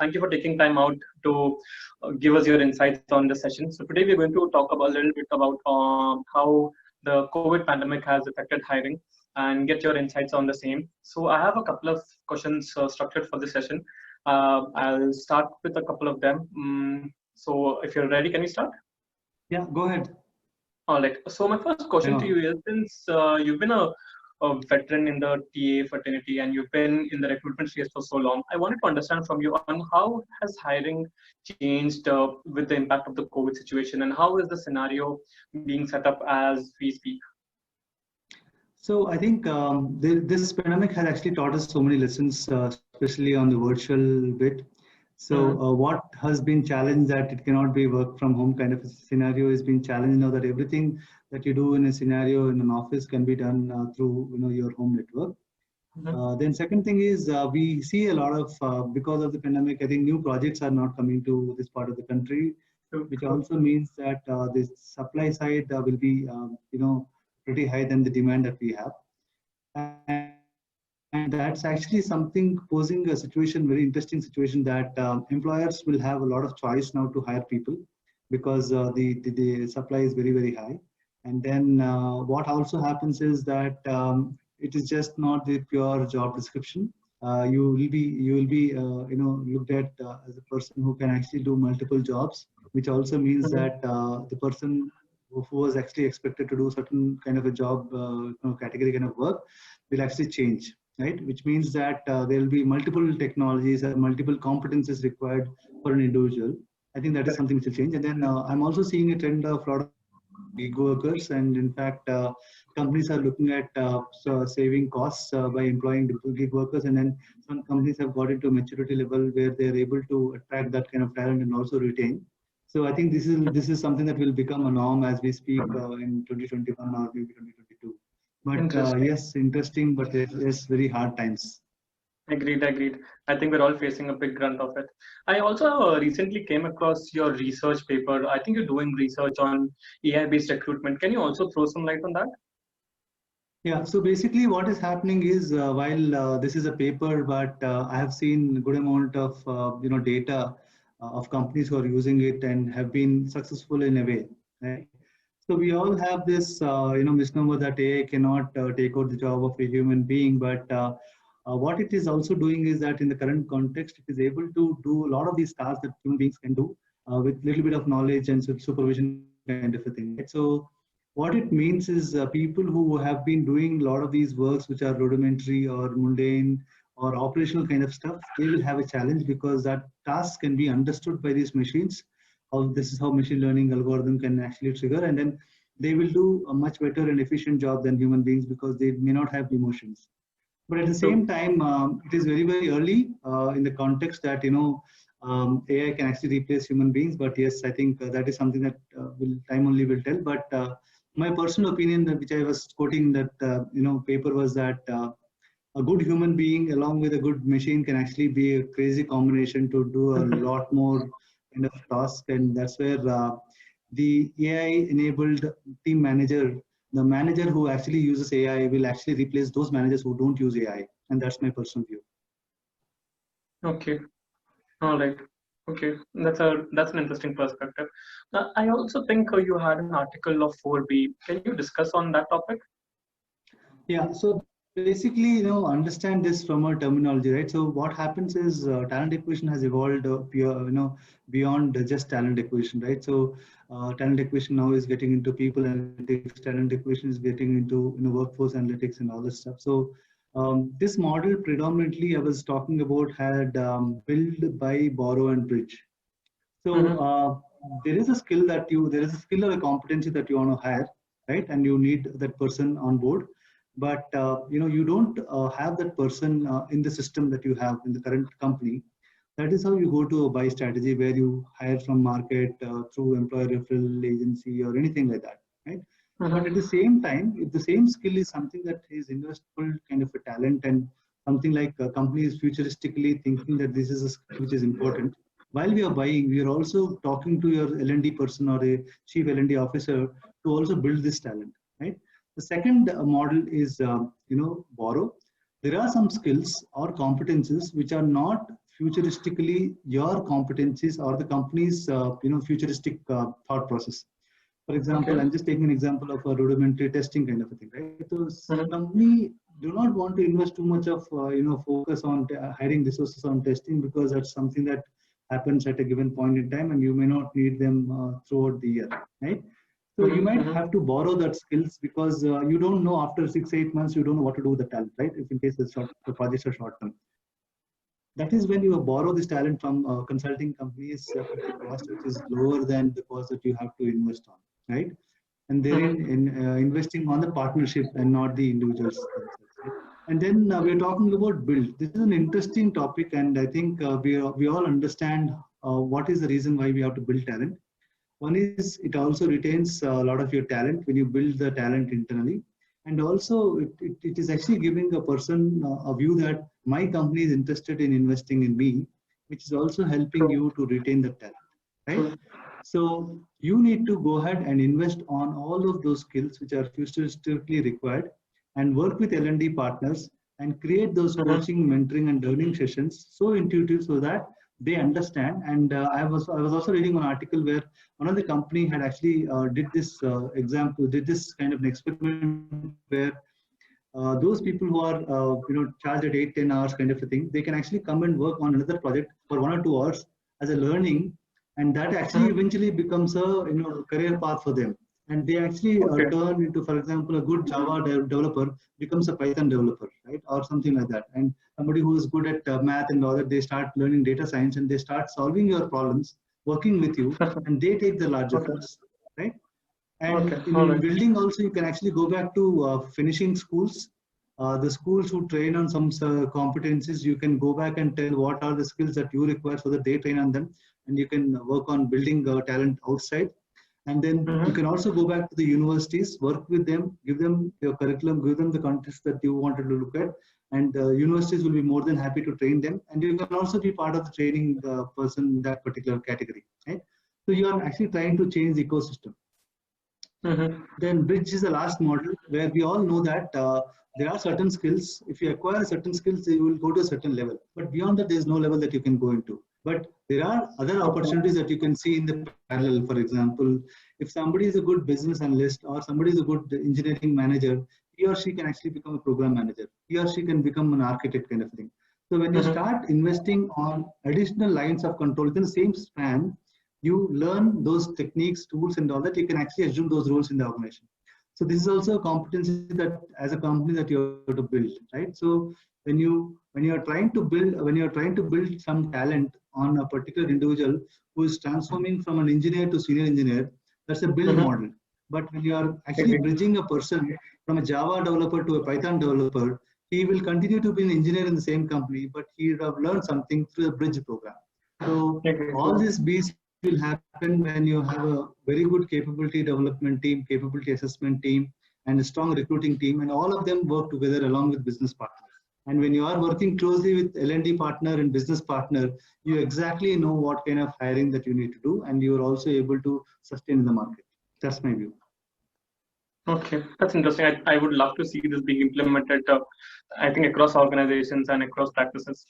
Thank you for taking time out to give us your insights on the session. So today we're going to talk about a little bit about how the COVID pandemic has affected hiring and get your insights on the same. So I have a couple of questions structured for this session. I'll start with a couple of them. So if you're ready, can we start? Yeah, go ahead. All right. So my first question to you is, since you've been a veteran in the TA fraternity and you've been in the recruitment space for so long, I wanted to understand from you on how has hiring changed with the impact of the COVID situation, and how is the scenario being set up as we speak? So I think this pandemic has actually taught us so many lessons, especially on the virtual bit. So what has been challenged that it cannot be work from home kind of a scenario is being challenged now that everything that you do in a scenario in an office can be done through your home network. Then second thing is we see a lot of because of the pandemic, I think new projects are not coming to this part of the country, which also means that the supply side will be pretty high than the demand that we have. And that's actually something posing a situation, very interesting situation, that employers will have a lot of choice now to hire people because the supply is very, very high. And then what also happens is that it is just not the pure job description. You will be looked at as a person who can actually do multiple jobs, which also means that the person who was actually expected to do certain kind of a job category kind of work will actually change. Right, which means that there will be multiple technologies and multiple competences required for an individual. I think that is something which will change. And then I'm also seeing a trend of a lot of gig workers, and in fact, companies are looking at saving costs by employing gig workers. And then some companies have got into a maturity level where they are able to attract that kind of talent and also retain. So I think this is something that will become a norm as we speak in 2021 or maybe 2022. But yes, interesting, but it's very hard times. Agreed. I think we're all facing a big grunt of it. I also recently came across your research paper. I think you're doing research on AI-based recruitment. Can you also throw some light on that? Yeah, so basically what is happening is while this is a paper, but I have seen a good amount of data of companies who are using it and have been successful in a way. Right? So we all have this, misnomer that AI cannot take out the job of a human being. But what it is also doing is that in the current context, it is able to do a lot of these tasks that human beings can do with little bit of knowledge and supervision kind of a thing. Right? So what it means is people who have been doing a lot of these works, which are rudimentary or mundane or operational kind of stuff, they will have a challenge because that task can be understood by these machines. This is how machine learning algorithm can actually trigger, and then they will do a much better and efficient job than human beings because they may not have emotions. But at the same time, it is very, very early in the context that AI can actually replace human beings. But yes, I think that is something that time only will tell. But my personal opinion, which I was quoting that paper, was that a good human being along with a good machine can actually be a crazy combination to do a lot more kind of task. And that's where the AI enabled team manager, the manager who actually uses AI, will actually replace those managers who don't use AI. And that's my personal view. Okay. All right. Okay, that's an interesting perspective. I also think you had an article of 4B. Can you discuss on that topic? Yeah. So basically, understand this from a terminology, right? So what happens is talent acquisition has evolved beyond just talent acquisition, right? So talent acquisition now is getting into people analytics. Talent acquisition is getting into workforce analytics and all this stuff. So this model predominantly I was talking about had built by Borrow and Bridge. So there is a skill or a competency that you want to hire, right? And you need that person on board. But you don't have that person in the system that you have in the current company. That is how you go to a buy strategy where you hire from market through employer referral agency or anything like that, right? But at the same time, if the same skill is something that is investable kind of a talent and something like a company is futuristically thinking that this is a skill which is important, while we are buying, we are also talking to your L&D person or a chief L&D officer to also build this talent, right? The second model is, Borrow. There are some skills or competences which are not futuristically your competencies or the company's futuristic thought process. For example, Okay. I'm just taking an example of a rudimentary testing kind of a thing, right? So Mm-hmm. company do not want to invest too much of focus on hiring resources on testing, because that's something that happens at a given point in time, and you may not need them throughout the year, right? So you might Mm-hmm. have to borrow that skills, because you don't know after 6 8 months you don't know what to do with the talent, right? If in case the projects are short term, that is when you borrow this talent from consulting companies at a cost which is lower than the cost that you have to invest on, right? And therein Mm-hmm. investing on the partnership and not the individuals themselves, right? And then we're talking about build. This is an interesting topic, and I think we all understand what is the reason why we have to build talent. One is it also retains a lot of your talent when you build the talent internally. And also it is actually giving a person a view that my company is interested in investing in me, which is also helping True. you to retain the talent, right? True. So you need to go ahead and invest on all of those skills which are futuristically required, and work with L&D partners and create those Mm-hmm. coaching, mentoring, and learning sessions so intuitive so that they understand. And I was also reading an article where one of the company had actually did this kind of an experiment where those people who are charged at 8 10 hours kind of a thing, they can actually come and work on another project for 1 or 2 hours as a learning, and that actually Mm-hmm. eventually becomes a career path for them. And they actually Okay. turn into, for example, a good Java developer becomes a Python developer, right, or something like that. And somebody who is good at math and all that, they start learning data science and they start solving your problems, working with you, and they take the larger Okay. roles, right? And Okay. All in right. building also, you can actually go back to finishing schools. The schools who train on some competencies, you can go back and tell what are the skills that you require so that they train on them, and you can work on building talent outside. And then you can Mm-hmm. also go back to the universities, work with them, give them your curriculum, give them the context that you wanted to look at, and universities will be more than happy to train them. And you can also be part of the training person in that particular category, right? So you are actually trying to change the ecosystem. Mm-hmm. Then bridge is the last model where we all know that there are certain skills. If you acquire certain skills, you will go to a certain level. But beyond that, there is no level that you can go into. But there are other Okay. opportunities that you can see in the parallel. For example, if somebody is a good business analyst or somebody is a good engineering manager, he or she can actually become a program manager. He or she can become an architect kind of thing. So when you Mm-hmm. start investing on additional lines of control within the same span, you learn those techniques, tools, and all that, you can actually assume those roles in the organization. So this is also a competency that as a company that you have to build, right? So when you're trying to build some talent on a particular individual who is transforming from an engineer to senior engineer, that's a build Mm-hmm. model. But when you are actually Agree. bridging a person from a Java developer to a Python developer, he will continue to be an engineer in the same company, but he would have learned something through the bridge program. So Agree. all this will happen when you have a very good capability development team, capability assessment team, and a strong recruiting team, and all of them work together along with business partners. And when you are working closely with L&D partner and business partner, you exactly know what kind of hiring that you need to do, and you are also able to sustain in the market. That's my view. Okay, that's interesting. I would love to see this being implemented. I think across organizations and across practices.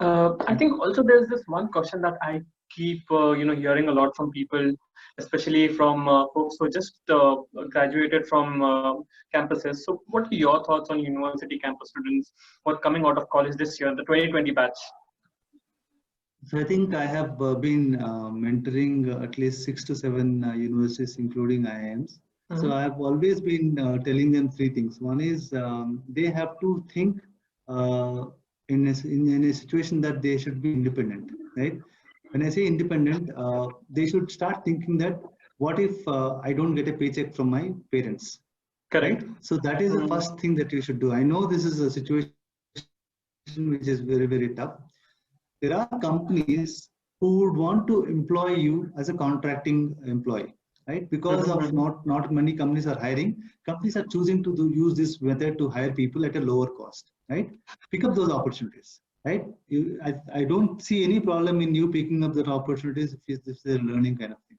I Yeah. think also there's this one question that I keep hearing a lot from people, especially from folks who just graduated from campuses. So, what are your thoughts on university campus students who are coming out of college this year, the 2020 batch? So I think I have been mentoring at least 6 to 7 universities, including IIMs. So Mm-hmm. I've always been telling them three things. One is they have to think uh, in a situation that they should be independent, right? When I say independent, they should start thinking that what if I don't get a paycheck from my parents, Correct. right? So that is the Mm-hmm. first thing that you should do. I know this is a situation which is very, very tough. There are companies who would want to employ you as a contracting employee, right? Because of Mm-hmm. not many companies are hiring. Companies are choosing to use this method to hire people at a lower cost, right? Pick up those opportunities, right? I don't see any problem in you picking up that opportunities if it's a learning kind of thing.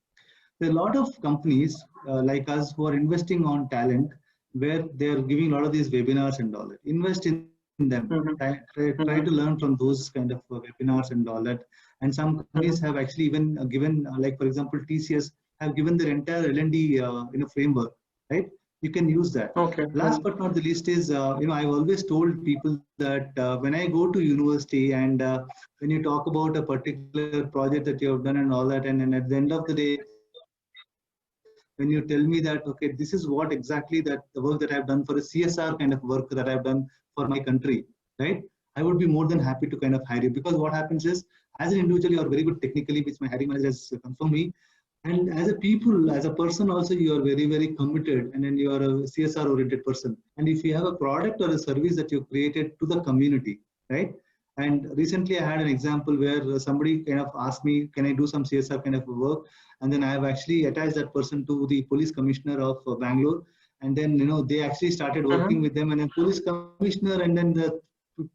There are a lot of companies like us who are investing on talent, where they are giving a lot of these webinars and all that. Invest in that. them. Mm-hmm. Try to learn from those kind of webinars and all that. And some companies have actually even given, like for example, TCS have given their entire L&D framework, right? You can use that. Okay. Last but not the least is, I've always told people that when I go to university and when you talk about a particular project that you have done and all that, and at the end of the day, when you tell me that, okay, this is what exactly that the work that I've done for a CSR kind of work that I've done for my country, right? I would be more than happy to kind of hire you, because what happens is, as an individual, you are very good technically, which my hiring manager has confirmed me. And as a people, as a person also, you are very, very committed, and then you are a CSR oriented person. And if you have a product or a service that you created to the community, right? And recently I had an example where somebody kind of asked me, can I do some CSR kind of work? And then I have actually attached that person to the police commissioner of Bangalore. And then, they actually started working with them, and then police commissioner and then the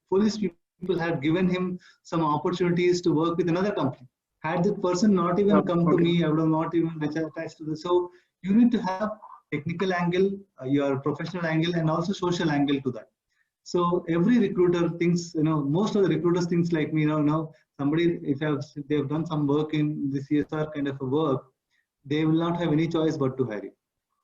police people had given him some opportunities to work with another company. Had the person not even come to me, I would have not even attached to this. So you need to have technical angle, your professional angle, and also social angle to that. So every recruiter thinks, most of the recruiters thinks like me, somebody, if they have done some work in the CSR kind of a work, they will not have any choice but to hire you.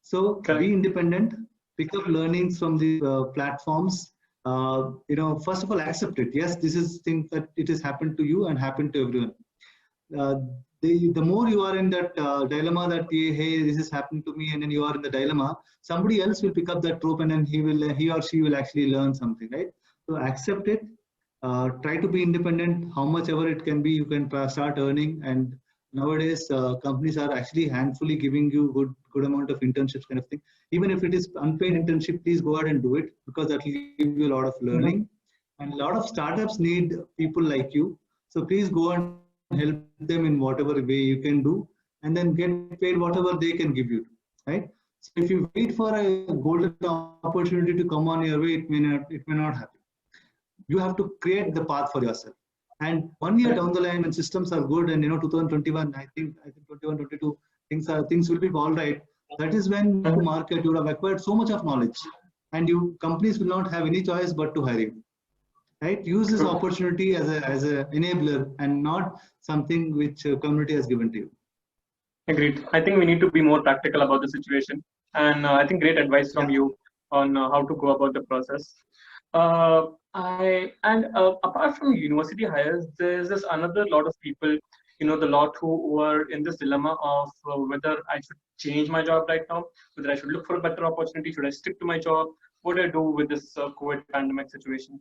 So be independent, pick up learnings from the platforms. First of all, accept it. Yes, this is thing that it has happened to you and happened to everyone. The more you are in that dilemma that, hey, this is happening to me, and then you are in the dilemma, somebody else will pick up that trope, and then he or she will actually learn something, right? So accept it. Try to be independent. How much ever it can be, you can start earning. And nowadays, companies are actually handfully giving you good amount of internships kind of thing. Even if it is unpaid internship, please go ahead and do it, because that will give you a lot of learning. And a lot of startups need people like you. So please go and help them in whatever way you can do, and then get paid whatever they can give you, right? So if you wait for a golden opportunity to come on your way, it may not happen. You have to create the path for yourself. And 1 year down the line, when systems are good, and 2021, I think 21, 22, things will be all right. That is when you market, you have acquired so much of knowledge, and companies will not have any choice but to hire you. Right? Use this opportunity as a enabler, and not something which community has given to you. Agreed. I think we need to be more practical about the situation, and I think great advice from you on how to go about the process. Apart from university hires, there's this another lot of people, the lot who are in this dilemma of whether I should change my job right now, whether I should look for a better opportunity, should I stick to my job, what do I do with this COVID pandemic situation?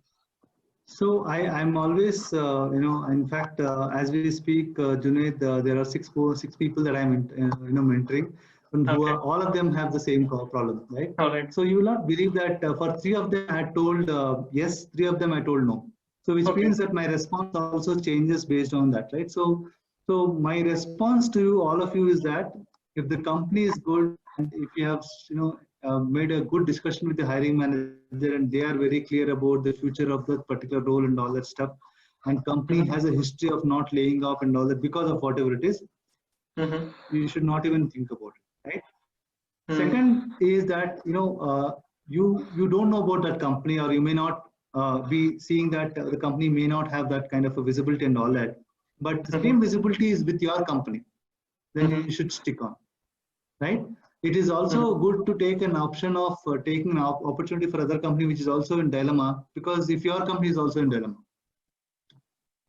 So I'm always, in fact, as we speak, Junaid, there are six people that I'm, mentoring, and all of them have the same problem, right? All right. So you will not believe that for 3 of them I told yes, 3 of them I told no. So which means that my response also changes based on that, right? So my response to all of you is that if the company is good, and if you have, made a good discussion with the hiring manager, and they are very clear about the future of that particular role and all that stuff, and company has a history of not laying off and all that because of whatever it is, you should not even think about it, right? Second is that, you don't know about that company, or you may not be seeing that the company may not have that kind of a visibility and all that, but the same visibility is with your company, then you should stick on, right? It is also good to take an option of taking an opportunity for other company which is also in dilemma, because if your company is also in dilemma,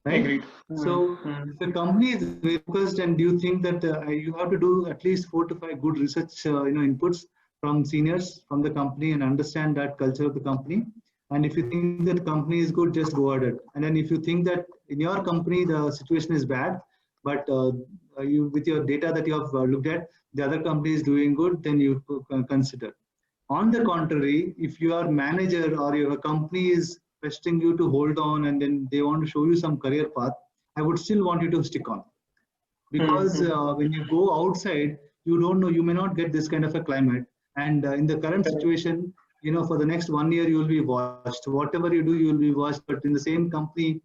right? Agreed. So if the company is very focused, and you think that you have to do at least 4 to 5 good research inputs from seniors from the company, and understand that culture of the company. And if you think that company is good, just go at it. And then if you think that in your company the situation is bad, but you, with your data that you have looked at, the other company is doing good, then you consider. On the contrary, if your manager or your company is requesting you to hold on, and then they want to show you some career path, I would still want you to stick on, because when you go outside, you don't know, you may not get this kind of a climate. And in the current situation, for the next 1 year, you will be watched. Whatever you do, you will be watched. But in the same company,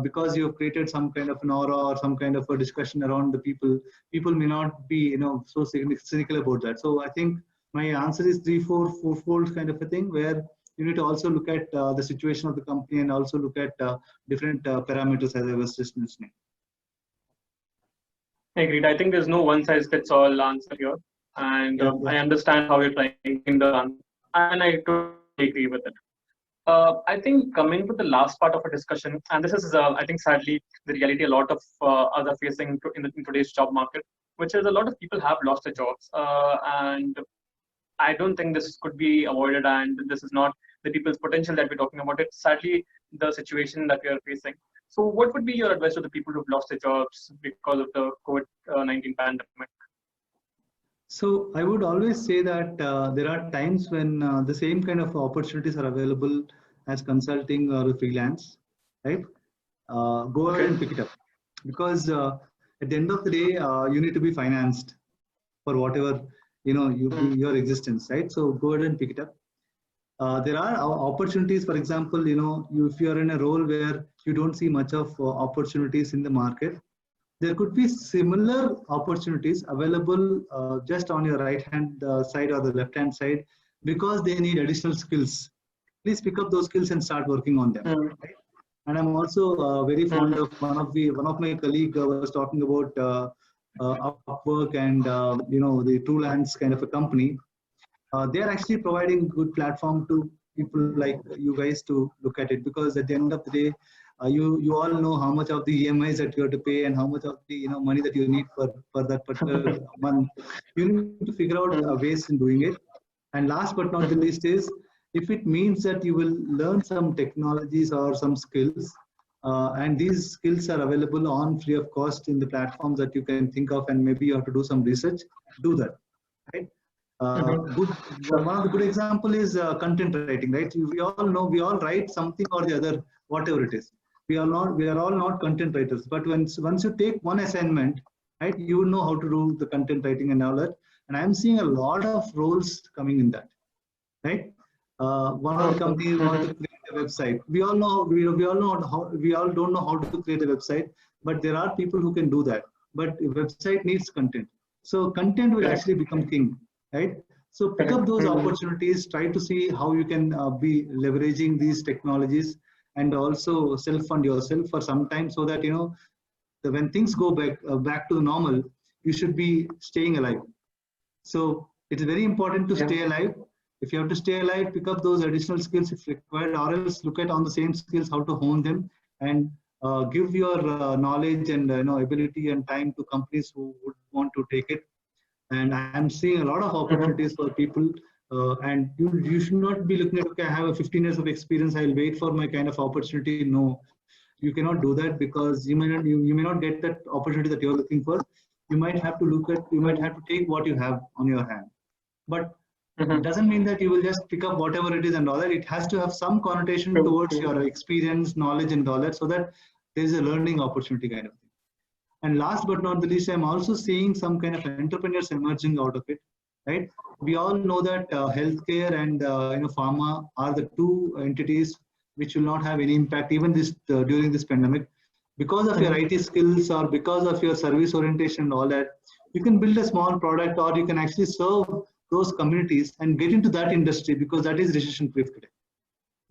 because you have created some kind of an aura or some kind of a discussion around the people may not be, so cynical about that. So I think my answer is 3-4 fold kind of a thing, where you need to also look at the situation of the company and also look at different parameters, as I was just mentioning. Agreed. I think there's no one size fits all answer here, and I understand how you're trying the answer, and I totally agree with it. I think coming to the last part of our discussion, and this is, I think, sadly, the reality a lot of us are facing in today's job market, which is a lot of people have lost their jobs, and I don't think this could be avoided, and this is not the people's potential that we're talking about. It's sadly the situation that we are facing. So, what would be your advice to the people who've lost their jobs because of the COVID-19 pandemic? So I would always say that there are times when the same kind of opportunities are available as consulting or freelance, right? Go ahead and pick it up, because at the end of the day, you need to be financed for whatever your existence, right? So go ahead and pick it up. There are opportunities. For example, if you are in a role where you don't see much of opportunities in the market, there could be similar opportunities available just on your right hand side or the left hand side, because they need additional skills. Please pick up those skills and start working on them. Right? And I'm also very fond of one of my colleague was talking about Upwork and the Truelands kind of a company. They are actually providing good platform to people like you guys to look at it, because at the end of the day, you all know how much of the EMIs that you have to pay and how much of the money that you need for that particular month. You need to figure out ways in doing it. And last but not the least is, if it means that you will learn some technologies or some skills, and these skills are available on free of cost in the platforms that you can think of, and maybe you have to do some research, do that. Right? One of the good example is content writing, right? We all write something or the other, whatever it is. We are all not content writers, but once you take one assignment, right, you know how to do the content writing and all that. And I'm seeing a lot of roles coming in that, right? One of the companies want to create a website. We all don't know how to create a website, but there are people who can do that. But a website needs content, so content will actually become king, right? So pick up those opportunities. Try to see how you can be leveraging these technologies, and also self-fund yourself for some time, so that when things go back to the normal, you should be staying alive. So it's very important to stay alive. If you have to stay alive, pick up those additional skills if required, or else look at on the same skills how to hone them, and give your knowledge and ability and time to companies who would want to take it. And I'm seeing a lot of opportunities for people. And you should not be looking at, okay, I have 15 years of experience, I'll wait for my kind of opportunity. No, you cannot do that, because you may not get that opportunity that you're looking for. You might have to take what you have on your hand. But it doesn't mean that you will just pick up whatever it is and all that. It has to have some connotation towards your experience, knowledge, and all that, so that there's a learning opportunity kind of thing. And last but not the least, I'm also seeing some kind of entrepreneurs emerging out of it. Right? We all know that healthcare and pharma are the two entities which will not have any impact even during this pandemic, because of your IT skills or because of your service orientation and all that. You can build a small product, or you can actually serve those communities and get into that industry, because that is recession proof today.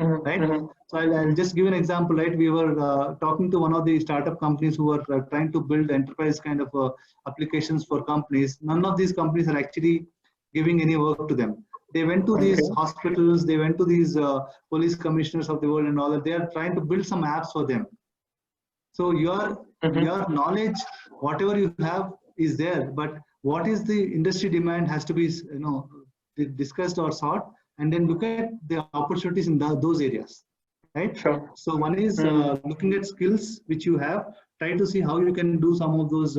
Right? So I'll just give an example. Right? We were talking to one of the startup companies who were trying to build enterprise kind of applications for companies. None of these companies are actually giving any work to them. They went to these hospitals, they went to these police commissioners of the world and all that. They are trying to build some apps for them. So your knowledge, whatever you have, is there, but what is the industry demand has to be discussed or sought, and then look at the opportunities in those areas. Right? Sure. So one is looking at skills which you have. Try to see how you can do some of those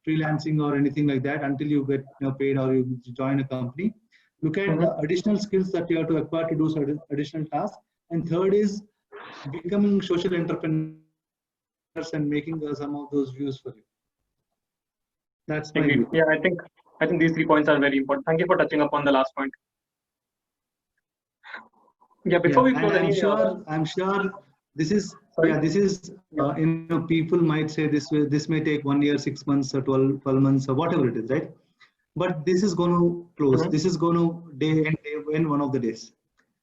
freelancing or anything like that until you get paid or you join a company. Look at additional skills that you have to acquire to do certain additional tasks. And third is becoming social entrepreneurs and making some of those views for you. That's my view. Yeah, I think these 3 points are very important. Thank you for touching upon the last point. Yeah, before we close, I'm sure this is people might say this may take 1 year, 6 months, or 12 months, or whatever it is, right? But this is going to close. This is going to end one of the days.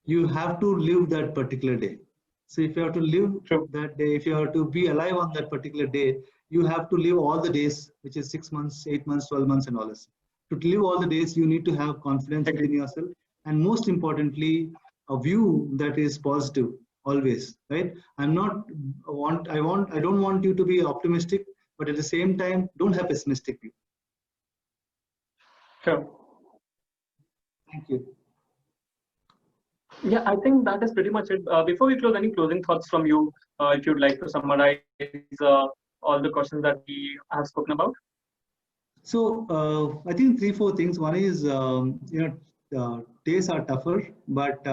you have to live that particular day. So if you have to live that day, if you have to be alive on that particular day, you have to live all the days, which is 6 months, 8 months, 12 months, and all this. To live all the days, you need to have confidence within yourself, and most importantly, a view that is positive always. Right? I don't want you to be optimistic, but at the same time, don't have pessimistic view. Sure. Thank you. Yeah, I think that is pretty much it. Before we close, any closing thoughts from you, if you'd like to summarize all the questions that we have spoken about? So I think 3-4 things. One is, days are tougher, but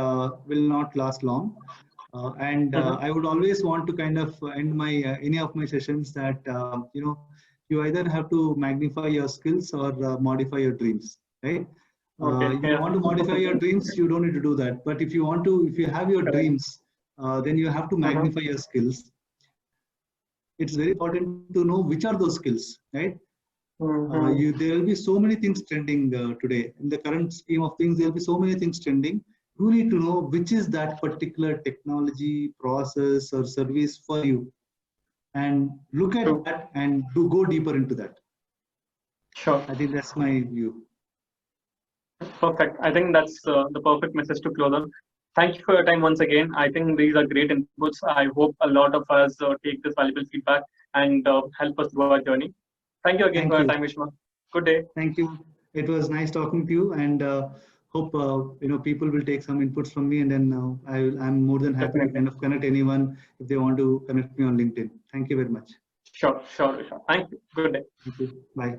will not last long. And I would always want to kind of end my any of my sessions that you either have to magnify your skills or modify your dreams, right? You want to modify your dreams, you don't need to do that. But if you have your dreams, then you have to magnify your skills. It's very important to know which are those skills, right? There will be so many things trending today. In the current scheme of things, there will be so many things trending. You need to know which is that particular technology, process, or service for you, and look at that and go deeper into that. Sure. I think that's my view. Perfect. I think that's the perfect message to close on. Thank you for your time once again. I think these are great inputs. I hope a lot of us take this valuable feedback and help us through our journey. Thank you again for your time, Vishma. Good day. Thank you. It was nice talking to you, and hope people will take some inputs from me, and then I'm more than happy to kind of connect anyone if they want to connect me on LinkedIn. Thank you very much. Sure. Thank you. Good day. Thank you. Bye.